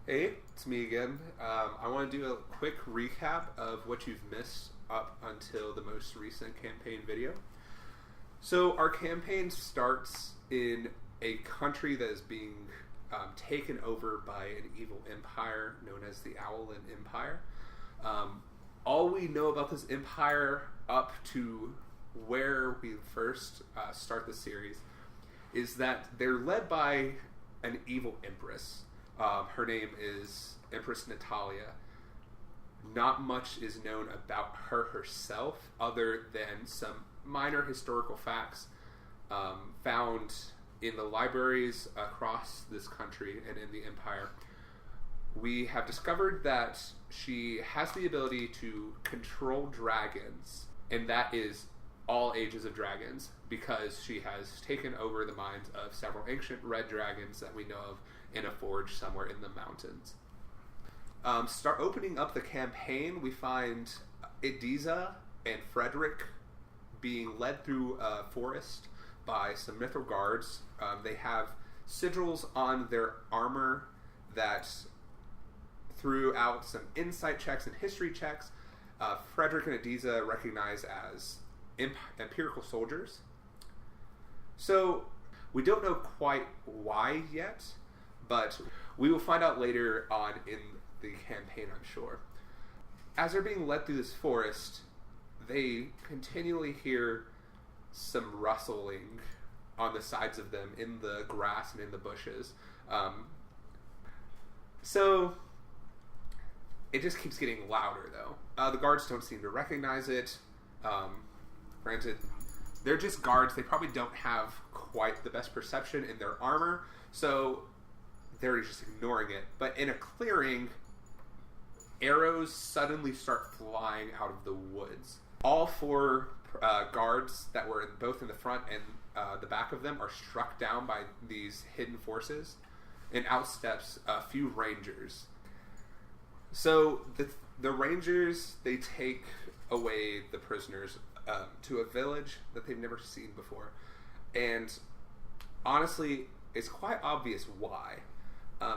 Hey, it's me again. I want to do a quick recap of what you've missed up until the most recent campaign video. So our campaign starts in a country that is being taken over by an evil empire known as the Owlin Empire. All we know about this empire up to where we first start the series is that they're led by an evil empress. Her name is Empress Natalia. Not much is known about her herself other than some minor historical facts found in the libraries across this country and in the empire. We have discovered that she has the ability to control dragons, and that is all ages of dragons, because she has taken over the minds of several ancient red dragons that we know of in a forge somewhere in the mountains. Start opening up the campaign, we find Ediza and Frederick being led through a forest by some mithril guards. They have sigils on their armor that, throughout some insight checks and history checks, Frederick and Ediza recognize as empirical soldiers. So we don't know quite why yet, but we will find out later on in the campaign, I'm sure. As they're being led through this forest, they continually hear some rustling on the sides of them in the grass and in the bushes. So it just keeps getting louder, though. The guards don't seem to recognize it. Granted, they're just guards. They probably don't have quite the best perception in their armor, so they're just ignoring it. But in a clearing, arrows suddenly start flying out of the woods. All four guards that were both in the front and the back of them are struck down by these hidden forces, and out steps a few rangers. So the rangers, they take away the prisoners to a village that they've never seen before. And honestly, it's quite obvious why.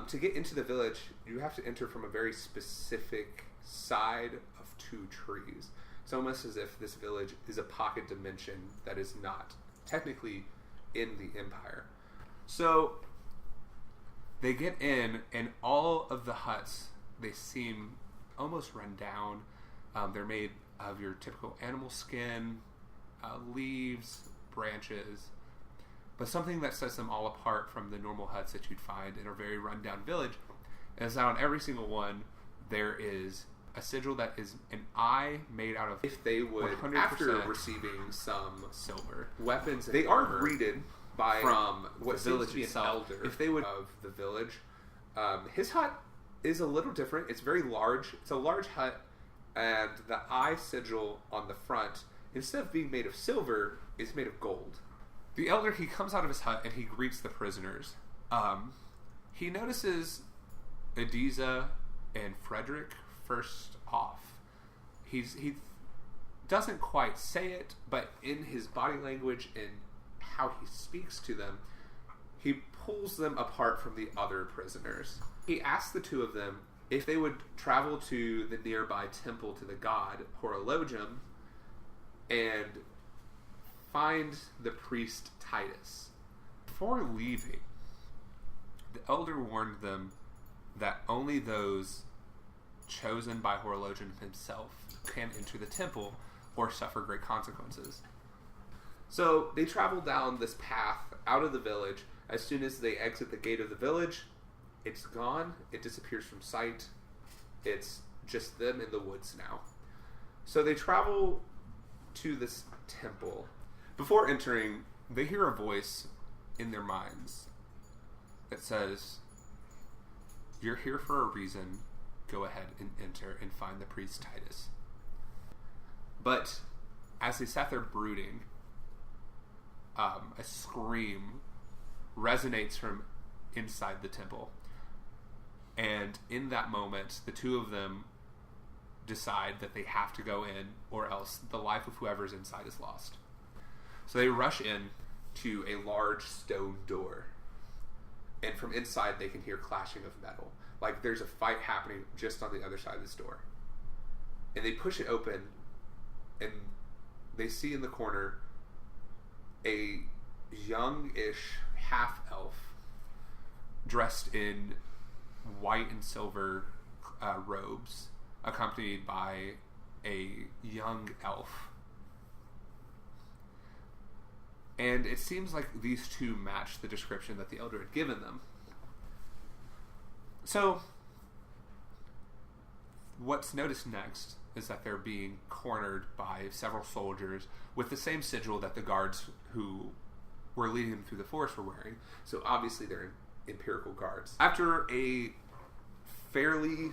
To get into the village, you have to enter from a very specific side of two trees. It's almost as if this village is a pocket dimension that is not technically in the Empire. So they get in, and all of the huts, they seem almost run down. They're made of your typical animal skin, leaves, branches. But something that sets them all apart from the normal huts that you'd find in a very rundown village is that on every single one there is a sigil that is an eye made out of, if they would, after receiving some silver weapons, they are greeted by from what village itself. If they would of the village, his hut is a little different. It's very large. It's a large hut, and the eye sigil on the front, instead of being made of silver, is made of gold. The elder, he comes out of his hut and he greets the prisoners. He notices Ediza and Frederick first off. He doesn't quite say it, but in his body language and how he speaks to them, he pulls them apart from the other prisoners. He asks the two of them if they would travel to the nearby temple to the god Horologium and find the priest Titus. Before leaving, the elder warned them that only those chosen by Horologium himself can enter the temple or suffer great consequences. So they travel down this path out of the village. As soon as they exit the gate of the village, it's gone. It disappears from sight. It's just them in the woods now. So they travel to this temple. Before entering, they hear a voice in their minds that says, "You're here for a reason. Go ahead and enter and find the priest Titus." But as they sat there brooding, a scream resonates from inside the temple. And in that moment, the two of them decide that they have to go in, or else the life of whoever's inside is lost. So they rush in to a large stone door. and from inside they can hear clashing of metal. Like there's a fight happening just on the other side of this door. And they push it open, and they see in the corner a young-ish half-elf dressed in white and silver robes, accompanied by a young elf. And it seems like these two match the description that the elder had given them. So, what's noticed next is that they're being cornered by several soldiers with the same sigil that the guards who were leading them through the forest were wearing. So obviously they're Imperial guards. After a fairly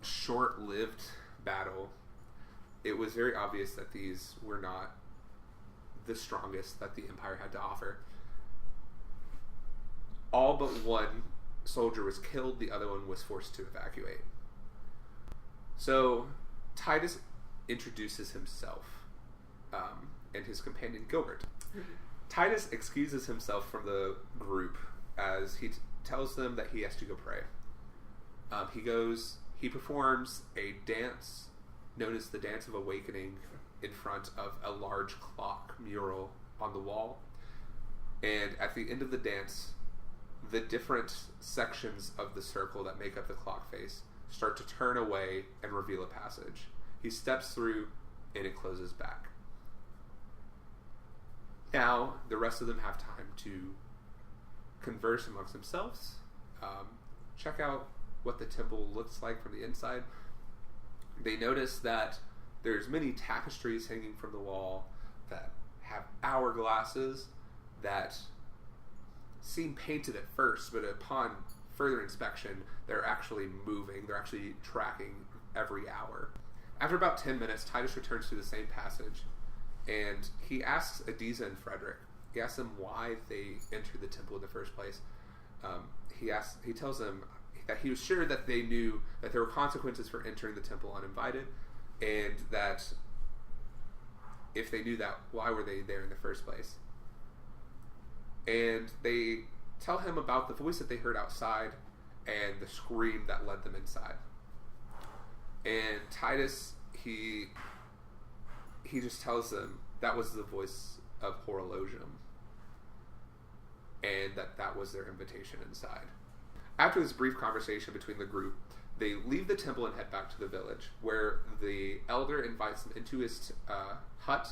short-lived battle, it was very obvious that these were not the strongest that the Empire had to offer. All but one soldier was killed, the other one was forced to evacuate. So Titus introduces himself and his companion Gilbert. Titus excuses himself from the group as he tells them that he has to go pray. He performs a dance known as the Dance of Awakening in front of a large clock mural on the wall. And at the end of the dance, the different sections of the circle that make up the clock face start to turn away and reveal a passage. He steps through and it closes back. Now, the rest of them have time to converse amongst themselves, check out what the temple looks like from the inside. They notice that there's many tapestries hanging from the wall that have hourglasses that seem painted at first, but upon further inspection, they're actually moving. They're actually tracking every hour. After about 10 minutes, Titus returns to the same passage, and he asks Adiza and Frederick. He asks them why they entered the temple in the first place. He tells them that he was sure that they knew that there were consequences for entering the temple uninvited, and that if they knew that, why were they there in the first place? And they tell him about the voice that they heard outside and the scream that led them inside. And Titus, he just tells them that was the voice of Horologium, and that was their invitation inside. After this brief conversation between the group, they leave the temple and head back to the village, where the elder invites them into his hut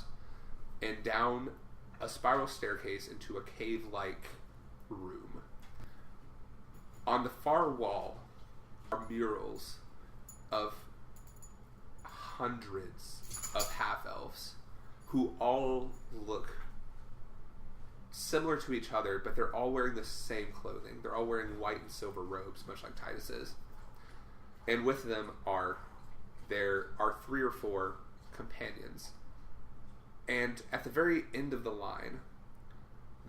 and down a spiral staircase into a cave-like room. On the far wall are murals of hundreds of half-elves who all look similar to each other, but they're all wearing the same clothing. They're all wearing white and silver robes, much like Titus is. And with them there are 3 or 4 companions. And at the very end of the line,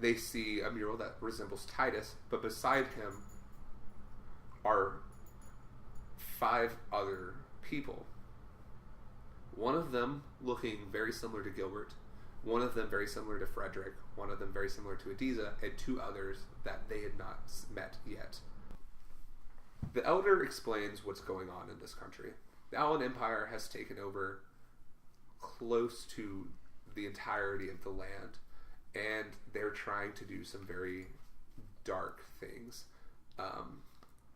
they see a mural that resembles Titus, but beside him are 5 other people. One of them looking very similar to Gilbert, one of them very similar to Frederick, one of them very similar to Adiza, and 2 others that they had not met yet. The elder explains what's going on in this country. The Allen Empire has taken over close to the entirety of the land, and they're trying to do some very dark things.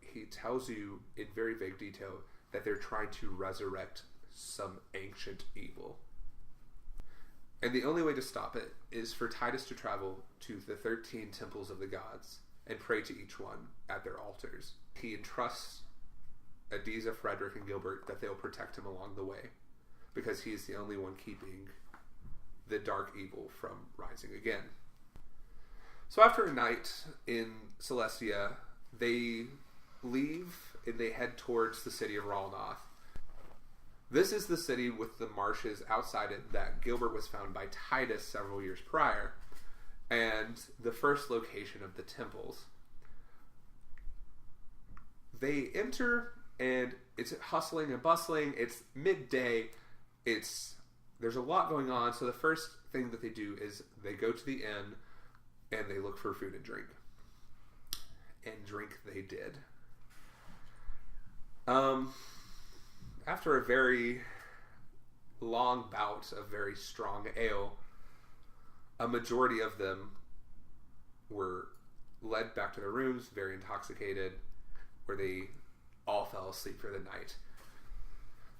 He tells you in very vague detail that they're trying to resurrect some ancient evil. And the only way to stop it is for Titus to travel to the 13 temples of the gods and pray to each one at their altars. He entrusts Adiza, Frederick, and Gilbert that they'll protect him along the way, because he's the only one keeping the dark evil from rising again. So after a night in Celestia, they leave and they head towards the city of Ralnoth. This is the city with the marshes outside it that Gilbert was found by Titus several years prior, and the first location of the temples. They enter, and it's hustling and bustling. It's midday. There's a lot going on, so the first thing that they do is they go to the inn and they look for food and drink. and drink they did. After a very long bout of very strong ale, a majority of them were led back to their rooms, very intoxicated, where they all fell asleep for the night.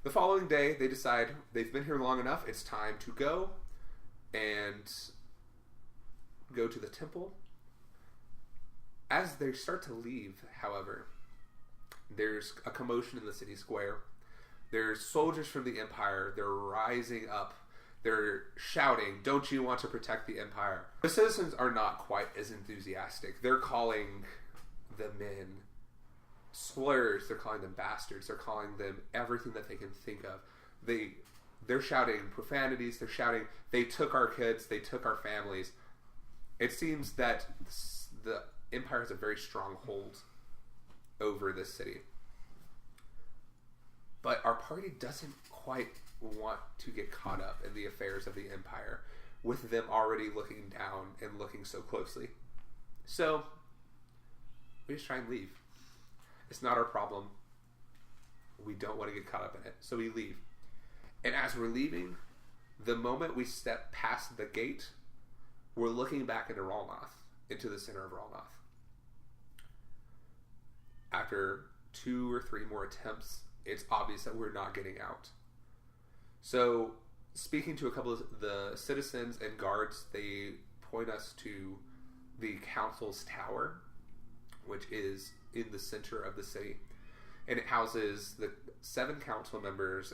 The following day, they decide they've been here long enough, it's time to go and go to the temple. As they start to leave, however, there's a commotion in the city square. There's soldiers from the Empire. They're rising up. They're shouting, "Don't you want to protect the Empire?" The citizens are not quite as enthusiastic. They're calling the men slurs. They're calling them bastards. They're calling them everything that they can think of. They're shouting profanities. They're shouting, "They took our kids. They took our families." It seems that the Empire has a very strong hold over this city. But our party doesn't quite want to get caught up in the affairs of the Empire, with them already looking down and looking so closely. So we just try and leave. It's not our problem. We don't want to get caught up in it. So we leave. And as we're leaving, the moment we step past the gate, we're looking back into Ralnoth, into the center of Ralnoth. After 2 or 3 more attempts, it's obvious that we're not getting out. So, speaking to a couple of the citizens and guards, they point us to the council's tower, which is in the center of the city. And it houses the 7 council members,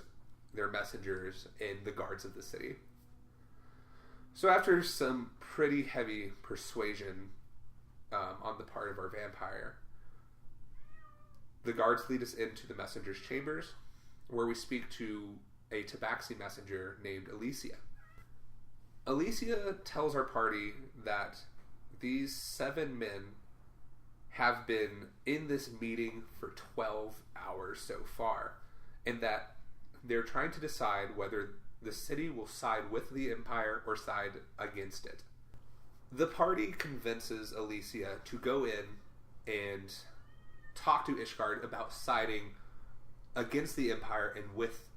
their messengers, and the guards of the city. So after some pretty heavy persuasion on the part of our vampire, the guards lead us into the messenger's chambers, where we speak to a tabaxi messenger named Alicia. Alicia tells our party that these 7 men have been in this meeting for 12 hours so far, and that they're trying to decide whether the city will side with the Empire or side against it. The party convinces Alicia to go in and talk to Ishgard about siding against the Empire and with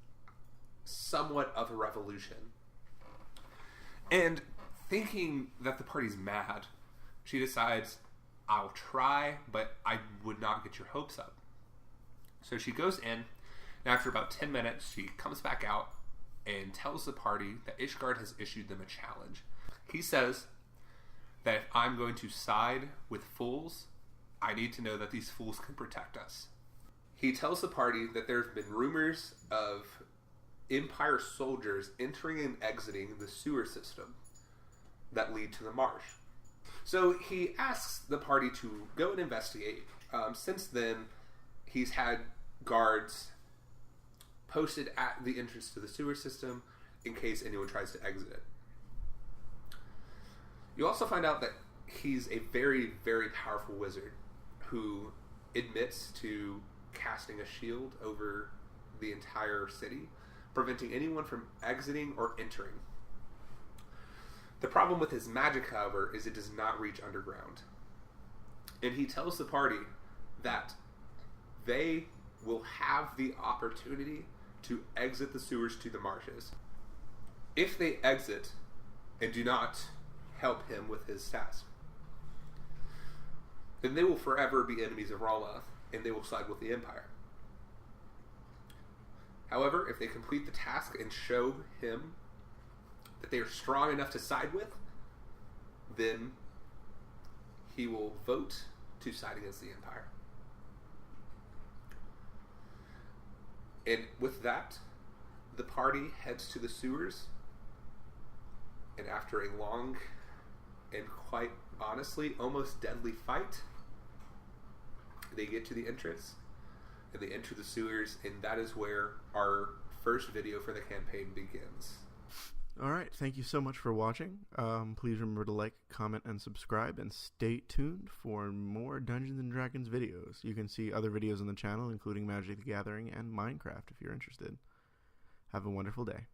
somewhat of a revolution. And thinking that the party's mad, she decides, "I'll try, but I would not get your hopes up." So she goes in, and after about 10 minutes, she comes back out and tells the party that Ishgard has issued them a challenge. He says that if I'm going to side with fools, I need to know that these fools can protect us. He tells the party that there have been rumors of Empire soldiers entering and exiting the sewer system that lead to the marsh. So he asks the party to go and investigate. Since then, he's had guards posted at the entrance to the sewer system in case anyone tries to exit it. You also find out that he's a very, very powerful wizard who admits to casting a shield over the entire city, preventing anyone from exiting or entering. The problem with his magic, however, is it does not reach underground. And he tells the party that they will have the opportunity to exit the sewers to the marshes. If they exit and do not help him with his task, then they will forever be enemies of Ralnoth, and they will side with the Empire. However, if they complete the task and show him that they are strong enough to side with, then he will vote to side against the Empire. And with that, the party heads to the sewers, and after a long and quite honestly almost deadly fight, they get to the entrance and they enter the sewers, and that is where our first video for the campaign begins. Alright, thank you so much for watching. Please remember to like, comment, and subscribe, and stay tuned for more Dungeons & Dragons videos. You can see other videos on the channel, including Magic the Gathering and Minecraft if you're interested. Have a wonderful day.